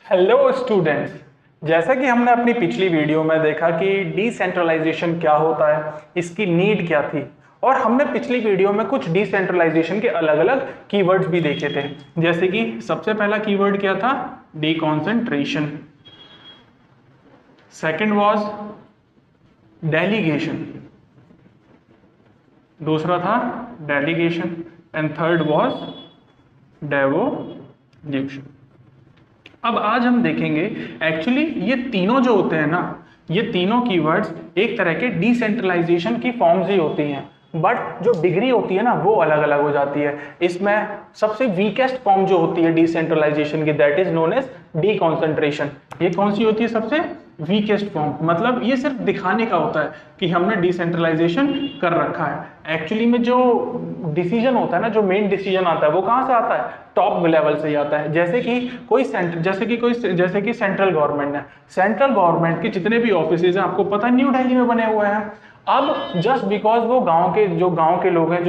Hello students, जैसा कि हमने अपनी पिछली वीडियो में देखा कि डिसेंट्रलाइजेशन क्या होता है, इसकी नीड क्या थी, और हमने पिछली वीडियो में कुछ डिसेंट्रलाइजेशन के अलग अलग कीवर्ड्स भी देखे थे। जैसे कि सबसे पहला कीवर्ड क्या था? डिकॉन्सेंट्रेशन। सेकंड वाज डेलीगेशन, दूसरा था delegation, and third was devolution. अब आज हम देखेंगे एक्चुअली ये तीनों जो होते हैं ना, ये तीनों कीवर्ड्स एक तरह के डिसेंट्रलाइजेशन की फॉर्म्स ही होती हैं, बट जो डिग्री होती है ना वो अलग अलग हो जाती है। इसमें सबसे वीकेस्ट फॉर्म जो होती है डिसेंट्रलाइजेशन की, दैट इज नोन एज डिकॉन्सेंट्रेशन। ये कौन सी होती है? सबसे वीकेस्ट फॉर्म। मतलब ये सिर्फ दिखाने का होता है कि हमने डिसेंट्रलाइजेशन कर रखा है। एक्चुअली में जो डिसीजन होता है ना, जो मेन डिसीजन आता है वो कहाँ से आता है? टॉप लेवल से ही आता है। जैसे कि सेंट्रल गवर्नमेंट है, सेंट्रल गवर्नमेंट के जितने भी ऑफिसेज हैं आपको पता है न्यू दिल्ली में बने हुए हैं। अब जस्ट बिकॉज वो गांव के लोग हैं,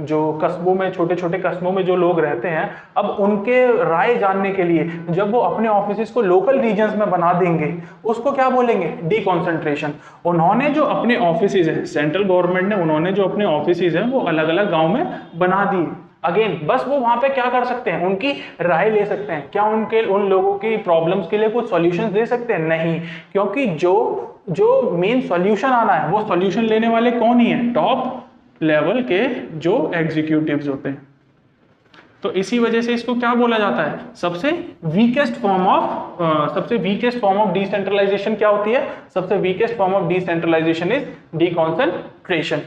जो कस्बों में, छोटे छोटे कस्बों में जो लोग रहते हैं, अब उनके राय जानने के लिए जब वो अपने ऑफिसेज को लोकल रीजन्स में बना देंगे, उसको क्या बोलेंगे? डिकॉन्सेंट्रेशन। उन्होंने जो अपने ऑफिसेज हैं, सेंट्रल गवर्नमेंट ने उन्होंने जो अपने ऑफिसेज हैं वो अलग अलग गाँव में बना दिए। अगेन बस वो वहां पे क्या कर सकते हैं? उनकी राय ले सकते हैं। क्या उन लोगों की प्रॉब्लम्स के लिए कुछ सॉल्यूशंस दे सकते हैं? नहीं, क्योंकि जो मेन सॉल्यूशन आना है वो सॉल्यूशन लेने वाले कौन ही है? टॉप लेवल के जो एग्जीक्यूटिव्स होते हैं। तो इसी वजह से इसको क्या बोला जाता है? सबसे वीकेस्ट फॉर्म ऑफ डिसेंट्रलाइजेशन क्या होती है? सबसे weakest form of decentralisation is deconcentration.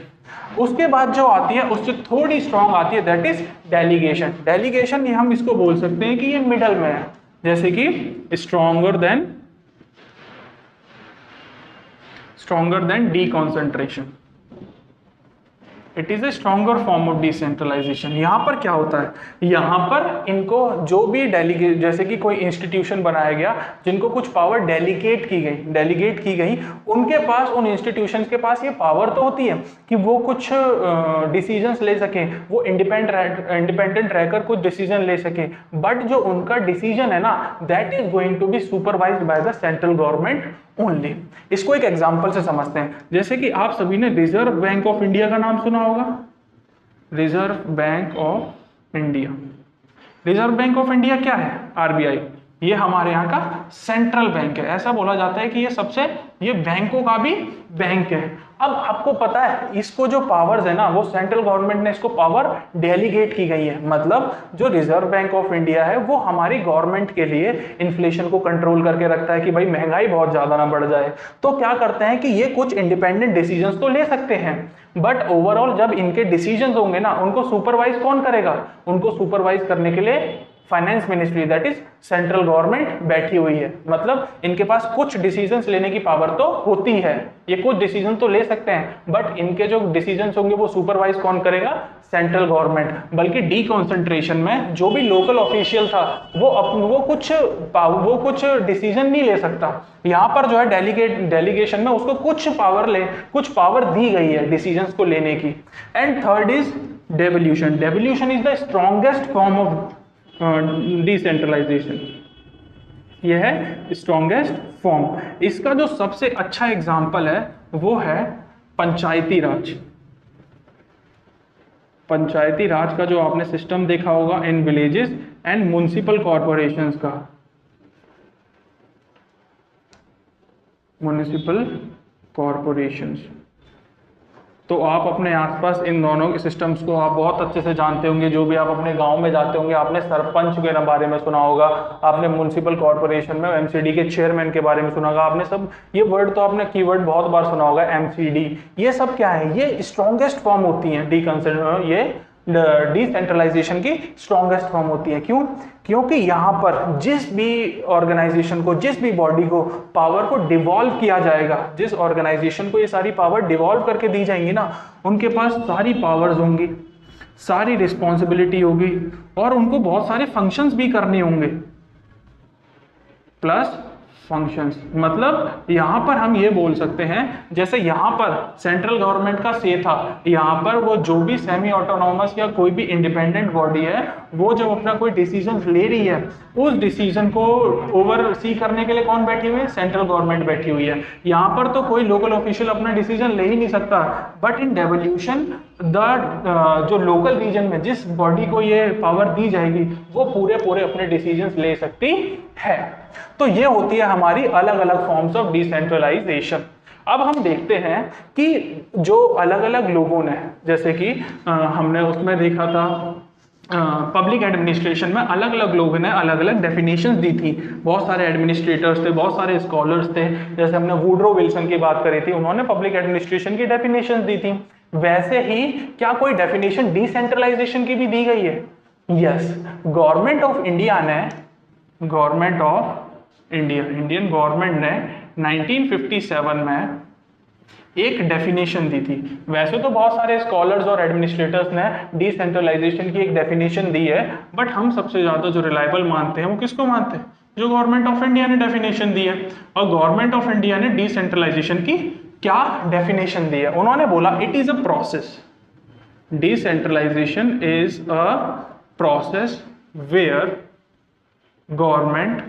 उसके बाद जो आती है उससे थोड़ी स्ट्रांग आती है, दैट इज डेलीगेशन। डेलीगेशन हम इसको बोल सकते हैं कि ये मिडल में है, जैसे कि stronger than deconcentration. It is a stronger form of decentralisation. यहाँ पर क्या होता है? यहाँ पर इनको जो भी डेलीगेट, जैसे कि कोई इंस्टीट्यूशन बनाया गया जिनको कुछ पावर डेलीगेट की गई, उनके पास, उन इंस्टीट्यूशंस के पास ये पावर तो होती है कि वो कुछ डिसीजंस ले सकें, वो इंडिपेंडेंट रहकर कुछ डिसीजन ले सकें, बट जो उनका डिसीजन है ना, that is going to be supervised by the central government only. इसको एक एग्जांपल से समझते हैं। जैसे कि आप सभी ने रिजर्व बैंक ऑफ इंडिया का नाम सुना होगा। Reserve bank of India, reserve bank of India क्या है? आरबीआई। ये हमारे यहाँ का सेंट्रल बैंक है। ऐसा बोला जाता है कि ये बैंकों का भी बैंक है। अब आपको पता है इसको जो पावर्स है ना, वो सेंट्रल गवर्नमेंट ने इसको पावर डेलीगेट की गई है। मतलब जो रिजर्व बैंक ऑफ इंडिया है वो हमारी गवर्नमेंट के लिए इन्फ्लेशन को कंट्रोल करके रखता है कि भाई महंगाई बहुत ज्यादा ना बढ़ जाए। तो क्या करते हैं कि ये कुछ इंडिपेंडेंट डिसीजंस तो ले सकते हैं, बट ओवरऑल जब इनके डिसीजंस होंगे ना, उनको सुपरवाइज कौन करेगा? उनको सुपरवाइज करने के लिए finance ministry, that is central government बैठी हुई है। मतलब इनके पास कुछ डिसीजंस लेने की पावर तो होती है, ये कुछ डिसीजन तो ले सकते हैं, बट इनके जो डिसीजंस होंगे वो सुपरवाइज कौन करेगा? Central government. बल्कि डिकॉन्सेंट्रेशन में जो भी लोकल ऑफिशियल था वो कुछ डिसीजन नहीं ले सकता। यहाँ पर जो है डेलीगेशन में उसको कुछ पावर दी गई है डिसीजंस को लेने की। And third is devolution. Devolution is the strongest form of decentralisation. यह है स्ट्रॉन्गेस्ट फॉर्म। इसका जो सबसे अच्छा एग्जाम्पल है वो है पंचायती राज। पंचायती राज का जो आपने सिस्टम देखा होगा in villages and municipal corporations का, म्युनिसिपल कॉर्पोरेशंस। तो आप अपने आसपास इन दोनों के सिस्टम्स को आप बहुत अच्छे से जानते होंगे। जो भी आप अपने गांव में जाते होंगे, आपने सरपंच के बारे में सुना होगा, आपने म्युनिसिपल कॉर्पोरेशन में एमसीडी के चेयरमैन के बारे में सुना होगा, आपने सब ये वर्ड तो आपने कीवर्ड बहुत बार सुना होगा, एमसीडी। ये सब क्या है? ये स्ट्रॉन्गेस्ट फॉर्म होती है ये डिसेंट्रलाइजेशन की स्ट्रॉन्गेस्ट फॉर्म होती है। क्यों? क्योंकि यहाँ पर जिस भी ऑर्गेनाइजेशन को, जिस भी बॉडी को पावर को डिवॉल्व किया जाएगा, जिस ऑर्गेनाइजेशन को ये सारी पावर डिवॉल्व करके दी जाएंगी ना, उनके पास सारी पावर्स होंगी, सारी रिस्पॉन्सिबिलिटी होगी, और उनको बहुत सारे फंक्शंस भी करने होंगे। प्लस फंक्शंस, मतलब यहाँ पर हम ये बोल सकते हैं जैसे यहाँ पर सेंट्रल गवर्नमेंट का से था, यहाँ पर वो जो भी सेमी ऑटोनॉमस या कोई भी इंडिपेंडेंट बॉडी है वो जब अपना कोई डिसीजन ले रही है, उस डिसीजन को ओवरसी करने के लिए कौन बैठी हुई है? सेंट्रल गवर्नमेंट बैठी हुई है। यहाँ पर तो कोई लोकल ऑफिशियल अपना डिसीजन ले ही नहीं सकता, बट इन डेवोल्यूशन जो लोकल रीजन में जिस बॉडी को ये पावर दी जाएगी वो पूरे अपने डिसीजंस ले सकती है। तो ये होती है हमारी अलग अलग फॉर्म्स ऑफ डिसेंट्रलाइजेशन। अब हम देखते हैं कि जो अलग अलग लोगों ने, जैसे कि हमने उसमें देखा था पब्लिक एडमिनिस्ट्रेशन में अलग अलग लोगों ने अलग अलग डेफिनेशंस दी थी। बहुत सारे एडमिनिस्ट्रेटर्स थे, बहुत सारे स्कॉलर्स थे, जैसे हमने वुडरो विल्सन की बात करी थी, उन्होंने पब्लिक एडमिनिस्ट्रेशन की डेफिनेशंस दी थी। वैसे ही क्या कोई डेफिनेशन डिसेंट्रलाइजेशन की भी दी गई है? यस, गवर्नमेंट ऑफ इंडिया ने, government of India, Indian government ने 1957 में एक डेफिनेशन दी थी। वैसे तो बहुत सारे स्कॉलर्स और एडमिनिस्ट्रेटर्स ने डिसेंट्रलाइजेशन की एक डेफिनेशन दी है, बट हम सबसे ज्यादा जो रिलायबल मानते हैं वो किसको मानते हैं? जो गवर्नमेंट ऑफ इंडिया ने डेफिनेशन दी है। और गवर्नमेंट ऑफ इंडिया ने डिसेंट्रलाइजेशन की क्या डेफिनेशन दी है? उन्होंने बोला it is a process, decentralisation is a process where government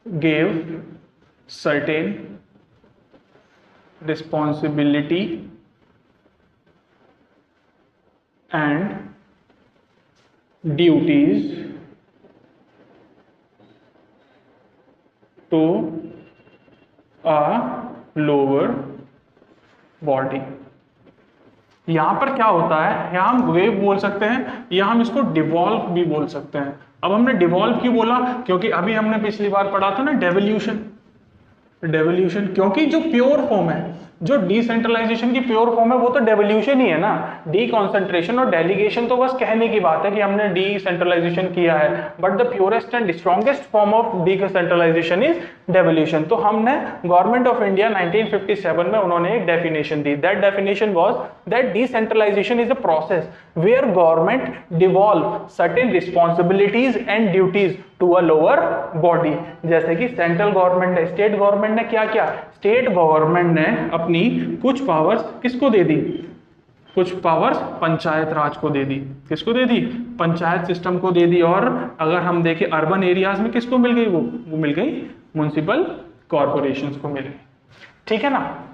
gave certain responsibility and duties to a lower body। यहां पर क्या होता है, यहां हम वेव बोल सकते हैं या हम इसको डिवॉल्व भी बोल सकते हैं। अब हमने डिवॉल्व क्यों बोला? क्योंकि अभी हमने पिछली बार पढ़ा था ना डेवोल्यूशन, क्योंकि जो प्योर फॉर्म है, जो डिसेंट्रलाइजेशन की प्योर फॉर्म है वो तो डेवोल्यूशन ही है ना। डीकॉन्सेंट्रेशन और डेलीगेशन तो बस कहने की बात है कि हमने डिसेंट्रलाइजेशन किया है, but the purest and strongest form of decentralisation is devolution. तो हमने गवर्नमेंट ऑफ इंडिया 1957 में उन्होंने एक डेफिनेशन दी। That definition was that decentralisation is a process where government devolve certain responsibilities and duties to a lower body. जैसे कि central government ने, state government ने क्या किया? स्टेट गवर्नमेंट ने अपनी कुछ पावर्स किसको दे दी? कुछ पावर्स पंचायत राज को दे दी। किसको दे दी? पंचायत सिस्टम को दे दी। और अगर हम देखें अर्बन एरियाज में किसको मिल गई? वो मिल गई म्युनिसिपल कॉर्पोरेशंस को मिल गई। ठीक है ना।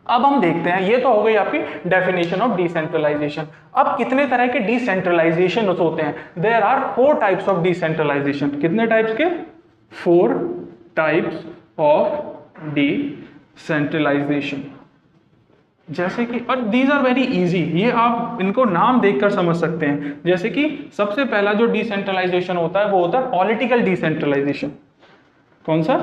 अब हम देखते हैं, ये तो हो गई आपकी डेफिनेशन ऑफ डिसेंट्रलाइजेशन। अब कितने तरह के डिसेंट्रलाइजेशन होते हैं? There are 4 types of decentralisation. कितने टाइप्स के? 4 टाइप्स ऑफ डिसेंट्रलाइजेशन। जैसे कि, और दीज आर वेरी इजी, ये आप इनको नाम देखकर समझ सकते हैं। जैसे कि सबसे पहला जो डिसेंट्रलाइजेशन होता है वो होता है पॉलिटिकल डिसेंट्रलाइजेशन। कौन सा?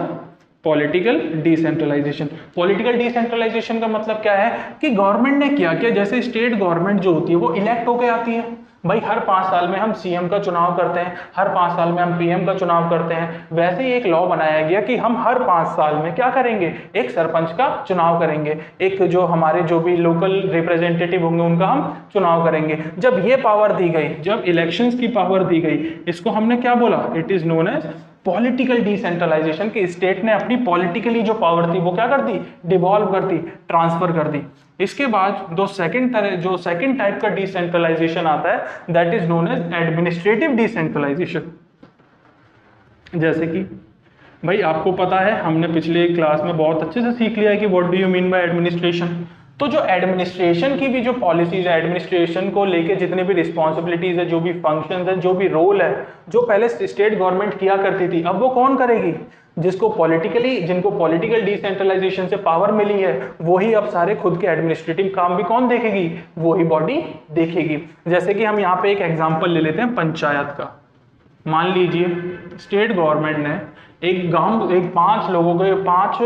Political decentralisation. पॉलिटिकल डिसेंट्रलाइजेशन का मतलब क्या है कि गवर्नमेंट ने क्या किया, जैसे स्टेट गवर्नमेंट जो होती है वो इलेक्ट होकर आती है। भाई हर 5 साल में हम सीएम का चुनाव करते हैं, हर 5 साल में हम पीएम का चुनाव करते हैं। वैसे ही एक लॉ बनाया गया कि हम हर 5 साल में क्या करेंगे? एक सरपंच का चुनाव करेंगे, एक जो हमारे जो भी लोकल रिप्रेजेंटेटिव होंगे उनका हम चुनाव करेंगे। जब ये पावर दी गई, जब इलेक्शंस की पावर दी गई, इसको हमने क्या बोला? It is known as political decentralisation. की स्टेट ने अपनी पॉलिटिकली जो पावर थी वो क्या कर दी? डिवॉल्व कर दी, ट्रांसफर कर दी। इसके बाद जो सेकंड टाइप का डिसेंट्रलाइजेशन आता है that is known as administrative decentralisation. जैसे कि भाई आपको पता है, हमने पिछले क्लास में बहुत अच्छे से सीख लिया है कि what do you mean by administration. तो जो एडमिनिस्ट्रेशन की भी जो पॉलिसीज है, एडमिनिस्ट्रेशन को लेके जितने भी रिस्पॉन्सिबिलिटीज है, जो भी फंक्शंस है, जो भी रोल है, जो पहले स्टेट गवर्नमेंट किया करती थी, अब वो कौन करेगी? जिनको पॉलिटिकल डिसेंट्रलाइजेशन से पावर मिली है वही अब सारे खुद के एडमिनिस्ट्रेटिव काम भी कौन देखेगी? वही बॉडी देखेगी। जैसे कि हम यहाँ पे एक एग्जांपल ले लेते हैं पंचायत का। मान लीजिए स्टेट गवर्नमेंट ने एक 5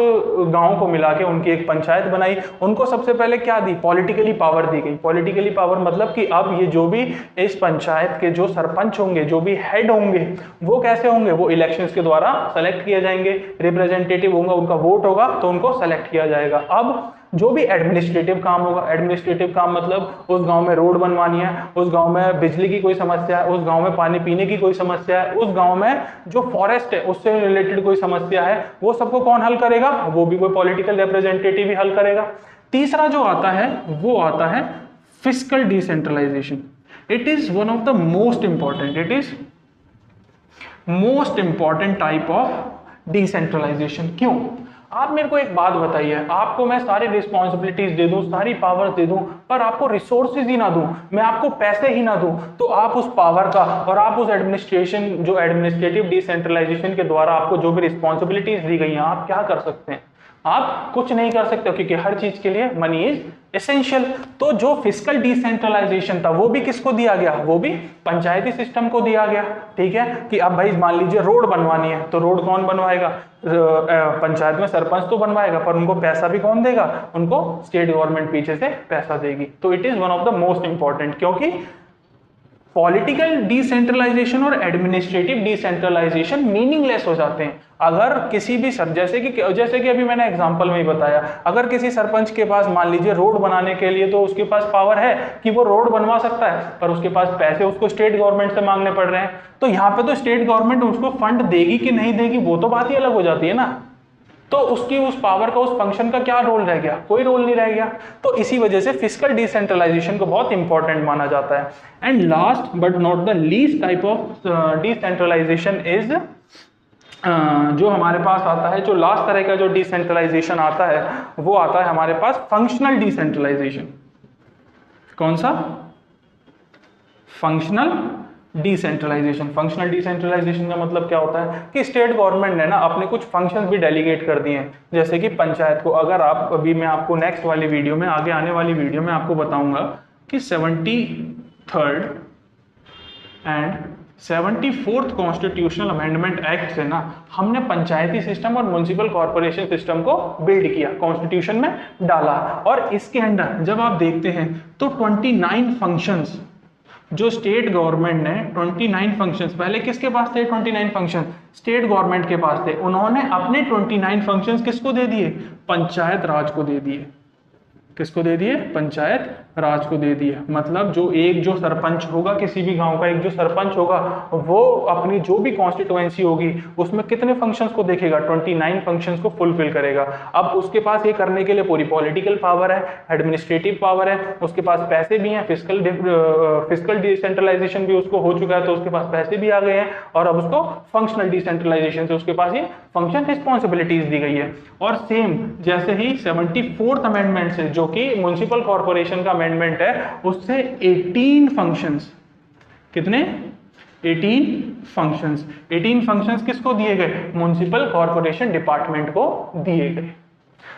गांव को मिला के उनकी एक पंचायत बनाई। उनको सबसे पहले क्या दी? पॉलिटिकली पावर दी गई। पॉलिटिकली पावर मतलब कि अब ये जो भी इस पंचायत के जो सरपंच होंगे, जो भी हेड होंगे, वो कैसे होंगे? वो इलेक्शंस के द्वारा सेलेक्ट किए जाएंगे। रिप्रेजेंटेटिव होंगे, उनका वोट होगा तो उनको सेलेक्ट किया जाएगा। अब जो भी एडमिनिस्ट्रेटिव काम होगा, एडमिनिस्ट्रेटिव काम मतलब उस गांव में रोड बनवानी है, उस गांव में बिजली की कोई समस्या है, उस गांव में पानी पीने की कोई समस्या है, उस गांव में जो फॉरेस्ट है उससे रिलेटेड कोई समस्या है, वो सबको कौन हल करेगा? वो भी कोई पॉलिटिकल रिप्रेजेंटेटिव ही हल करेगा। तीसरा जो आता है वो आता है fiscal decentralisation. It is one of the most important, it is most important type of decentralisation. क्यों? आप मेरे को एक बात बताइए, आपको मैं सारी रिस्पॉन्सिबिलिटीज दे दूं, सारी पावर्स दे दूं, पर आपको रिसोर्सेज ही ना दूं, मैं आपको पैसे ही ना दूं, तो आप उस पावर का और आप उस एडमिनिस्ट्रेशन, जो एडमिनिस्ट्रेटिव डिसेंट्रलाइजेशन के द्वारा आपको जो भी रिस्पॉन्सिबिलिटीज दी गई हैं, आप क्या कर सकते हैं? आप कुछ नहीं कर सकते, क्योंकि हर चीज के लिए मनी इज एसेंशियल। तो जो फिस्कल डिसेंट्रलाइजेशन था वो भी किसको दिया गया? वो भी पंचायती सिस्टम को दिया गया। ठीक है, कि अब भाई मान लीजिए रोड बनवानी है, तो रोड कौन बनवाएगा? पंचायत में सरपंच तो बनवाएगा, पर उनको पैसा भी कौन देगा? उनको स्टेट गवर्नमेंट पीछे से पैसा देगी। तो it is one of the most important, क्योंकि पॉलिटिकल डिसेंट्रलाइजेशन और एडमिनिस्ट्रेटिव डिसेंट्रलाइजेशन मीनिंगलेस हो जाते हैं अगर किसी भी जैसे कि अभी मैंने एग्जांपल में ही बताया, अगर किसी सरपंच के पास मान लीजिए रोड बनाने के लिए तो उसके पास पावर है कि वो रोड बनवा सकता है, पर उसके पास पैसे उसको स्टेट गवर्नमेंट से मांगने पड़ रहे हैं, तो यहाँ पे तो स्टेट गवर्नमेंट उसको फंड देगी कि नहीं देगी वो तो बात ही अलग हो जाती है ना। तो उसकी उस पावर का, उस फंक्शन का क्या रोल रह गया? कोई रोल नहीं रह गया। तो इसी वजह से फिस्कल डिसेंट्रलाइजेशन को बहुत इंपॉर्टेंट माना जाता है। And last but not the least type of decentralisation is, जो हमारे पास आता है, जो लास्ट तरह का जो डिसेंट्रलाइजेशन आता है वो आता है हमारे पास फंक्शनल डिसेंट्रलाइजेशन। कौन सा? Functional decentralisation. फंक्शनल डिसेंट्रलाइजेशन का मतलब क्या होता है कि स्टेट गवर्नमेंट ने ना अपने कुछ फंक्शंस भी डेलीगेट कर दिए हैं, जैसे कि पंचायत को। अगर आप अभी, मैं आपको नेक्स्ट वाली वीडियो में, आगे आने वाली वीडियो में आपको बताऊंगा कि 73rd and 74th constitutional amendment act से ना हमने पंचायती सिस्टम और म्युनिसिपल कॉर्पोरेशन सिस्टम को बिल्ड किया, कॉन्स्टिट्यूशन में डाला। और इसके अंदर जब आप देखते हैं तो 29 फंक्शंस जो स्टेट गवर्नमेंट ने, 29 फंक्शंस, पहले किसके पास थे 29 फंक्शन? स्टेट गवर्नमेंट के पास थे। उन्होंने अपने 29 फंक्शंस किसको दे दिए? पंचायत राज को दे दिए। किसको दे दिए? पंचायत राज को दे दिए। मतलब जो सरपंच होगा किसी भी गांव का, एक जो सरपंच होगा, वो अपनी जो भी कॉन्स्टिट्यूएंसी होगी उसमें कितने फंक्शंस को देखेगा? 29 फंक्शंस को फुलफिल करेगा। अब उसके पास ये करने के लिए पूरी पॉलिटिकल पावर है, एडमिनिस्ट्रेटिव पावर है, उसके पास पैसे भी हैं, फिस्कल डिसेंट्रलाइजेशन भी उसको हो चुका है, तो उसके पास पैसे भी आ गए हैं, और अब उसको फंक्शनल डिसेंट्रलाइजेशन से उसके पास ये फंक्शन रिस्पॉन्सिबिलिटीज दी गई है। और सेम जैसे ही 74th अमेंडमेंट से, जो कि म्युनिसिपल कॉर्पोरेशन का अमेंडमेंट है, उससे 18 फंक्शंस, कितने? 18 फंक्शंस किसको दिए गए? म्युनिसिपल कॉर्पोरेशन डिपार्टमेंट को दिए गए।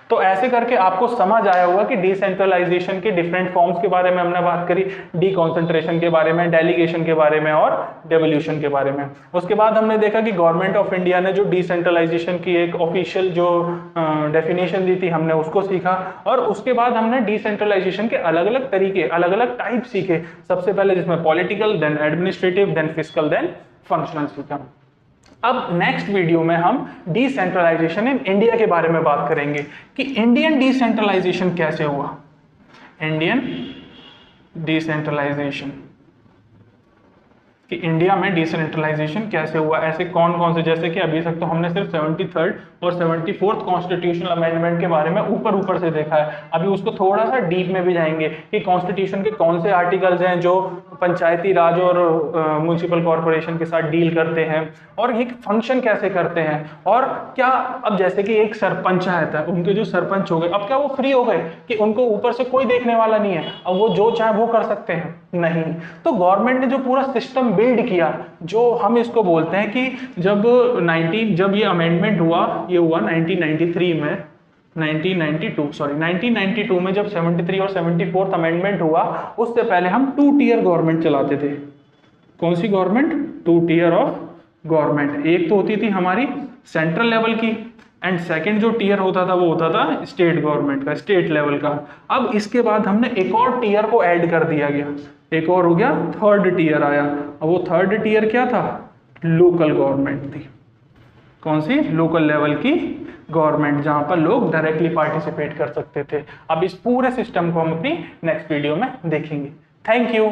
तो ऐसे करके आपको समझ आया होगा कि डिसेंट्रलाइजेशन के डिफरेंट फॉर्म्स के बारे में हमने बात करी, डिकॉन्सेंट्रेशन के बारे में, डेलीगेशन के बारे में और डेवोल्यूशन के बारे में। उसके बाद हमने देखा कि गवर्नमेंट ऑफ इंडिया ने जो डिसेंट्रलाइजेशन की एक ऑफिशियल जो डेफिनेशन दी थी, हमने उसको सीखा। और उसके बाद हमने डिसेंट्रलाइजेशन के अलग अलग तरीके, अलग अलग टाइप सीखे। सबसे पहले जिसमें political, then administrative, then fiscal, then functional सीखा। अब नेक्स्ट वीडियो में हम डिसेंट्रलाइजेशन इन इंडिया के बारे में बात करेंगे कि इंडियन डिसेंट्रलाइजेशन कैसे हुआ। इंडियन डिसेंट्रलाइजेशन, कि इंडिया में डिसेंट्रलाइजेशन कैसे हुआ, ऐसे कौन कौन से, जैसे कि अभी तक तो हमने सिर्फ 73rd और 74th कॉन्स्टिट्यूशनल अमेंडमेंट के बारे में ऊपर से देखा है। अभी उसको थोड़ा सा डीप में भी जाएंगे कि कॉन्स्टिट्यूशन के कौन से आर्टिकल्स हैं जो पंचायती राज और म्युनिसिपल कॉर्पोरेशन के साथ डील करते हैं, और ये फंक्शन कैसे करते हैं। और क्या अब जैसे कि एक सरपंचायत है, उनके जो सरपंच हो गए, अब क्या वो फ्री हो गए कि उनको ऊपर से कोई देखने वाला नहीं है, अब वो जो चाहे वो कर सकते हैं? नहीं। तो गवर्नमेंट ने जो पूरा सिस्टम बिल्ड किया, जो हम इसको बोलते हैं कि जब ये अमेंडमेंट हुआ, ये हुआ 1992 में जब 73 और 74th अमेंडमेंट हुआ, उससे पहले हम 2 टियर गवर्नमेंट चलाते थे। कौन सी गवर्नमेंट? 2 tier of government. एक तो होती थी हमारी सेंट्रल लेवल की, एंड सेकंड जो टियर होता था वो होता था स्टेट गवर्नमेंट का, स्टेट लेवल का। अब इसके बाद हमने एक और टियर को ऐड कर दिया गया, एक और हो गया, 3rd टियर आया। अब वो 3rd टियर क्या था? लोकल गवर्नमेंट थी। कौन सी? लोकल लेवल की गवर्नमेंट, जहां पर लोग डायरेक्टली पार्टिसिपेट कर सकते थे। अब इस पूरे सिस्टम को हम अपनी नेक्स्ट वीडियो में देखेंगे। Thank you.